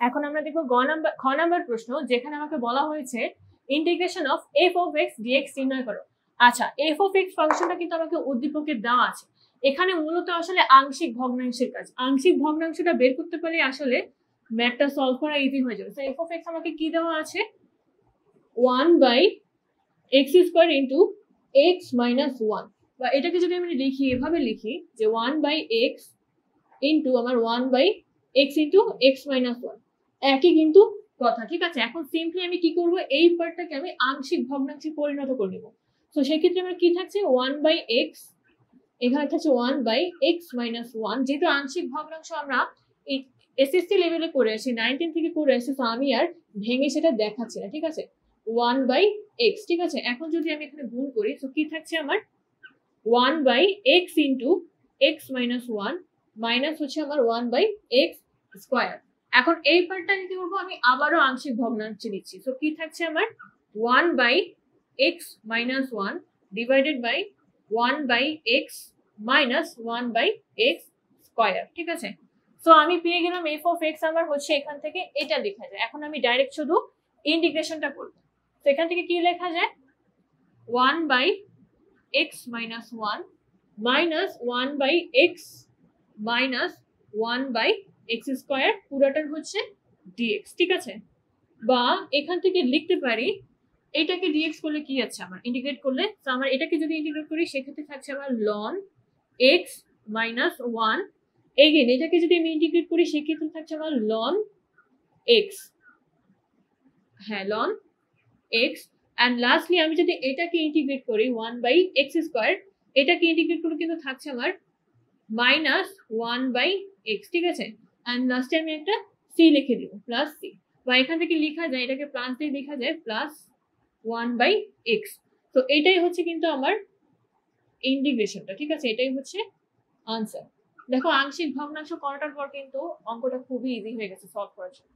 এখন আমরা দেখব খ নাম্বার প্রশ্ন, যেখানে আমাকে বলা হয়েছে integration of F of X DX নির্ণয় করো। আচ্ছা, এফ অফ এক্স ফাংশনটা কিন্তু আমাকে উদ্দীপকে দেওয়া আছে। এখানে মূলত আসলে আংশিক ভগ্নাংশের কাজ। আংশিক ভগ্নাংশটা বের করতে পারলে আসলে ম্যাথটা সলভ করা ইজি হয়ে যাবে। তো এফ অফ এক্স আমাকে কি দেওয়া আছে, 1/x² ইন্টু এক্স মাইনাস 1, বা এটাকে যদি আমি লিখি এভাবে লিখি যে 1/x ইন্টু আমার 1/x ইন্টু এক্স মাইনাস 1, একই কিন্তু কথা, ঠিক আছে। এখন সিম্পলি আমি কি করব, এই পার্টটাকে আমি আংশিক ভগ্নাংশে পরিণত করে নেব। তো সেক্ষেত্রে আমার কি থাকছে, 1/x, এখানে থাকছে 1/x মাইনাস 1। যেহেতু আংশিক ভগ্নাংশ আমরা এসএসসি লেভেলে করে আসি, 19 থেকে করে আসি, তো আমি আর ভেঙে সেটা দেখাচ্ছি না, ঠিক আছে। 1/x, ঠিক আছে। এখন যদি আমি এখানে গুণ করি, তো কি থাকছে আমার 1/x into x minus 1 minus হচ্ছে আমার 1/x স্কোয়ার। এখন এই পার্টটাকে কি করবো, আমি আবারও আংশিক ভগ্নাংশে নিচ্ছি। তো কি থাকছে আমার 1/x minus 1 divided by 1/x minus 1/x square, ঠিক আছে। তো আমি পেয়ে গেলাম এফ অফ এক্স আমার হচ্ছে এখান থেকে এটা লেখা যায়। এখন আমি ডাইরেক্ট শুধু ইন্টিগ্রেশনটা করবো। তো এখান থেকে কি লেখা যায়, 1/x minus 1 minus 1/x minus 1/x square পুরোটার হচ্ছে ডিএক্স, ঠিক আছে। বা এখান থেকে লিখতে পারি এটাকে ডিএক্স করলে কি আছে আমার, ইন্টিগ্রেট করলে, তো আমার এটাকে যদি ইন্টিগ্রেট করি সেক্ষেত্রে থাকছে আমার লন এক্স মাইনাস 1। এগেন এটাকে যদি আমি ইন্টিগ্রেট করি সেক্ষেত্রে থাকছে আমার লন এক্স, হ্যাঁ লন এক্স। অ্যান্ড লাস্টলি আমি যদি এটাকে ইন্টিগ্রেট করি 1/x স্কোয়ার, এটাকে ইন্টিগ্রেট করলে কিন্তু থাকছে আমার মাইনাস 1/x, ঠিক আছে। অ্যান্ড লাস্টে আমি একটা সি লিখে দিব, প্লাস সি, বা এখান থেকে লেখা যায় এটাকে প্লাস দিয়ে লেখা যায় প্লাস 1/x। তো এটাই হচ্ছে কিন্তু আমার ইন্টিগ্রেশনটা, ঠিক আছে। এটাই হচ্ছে আনসার। দেখো আংশিক ভগ্নাংশ করাটার পর কিন্তু অঙ্কটা খুবই ইজি হয়ে গেছে সলভ করার জন্য।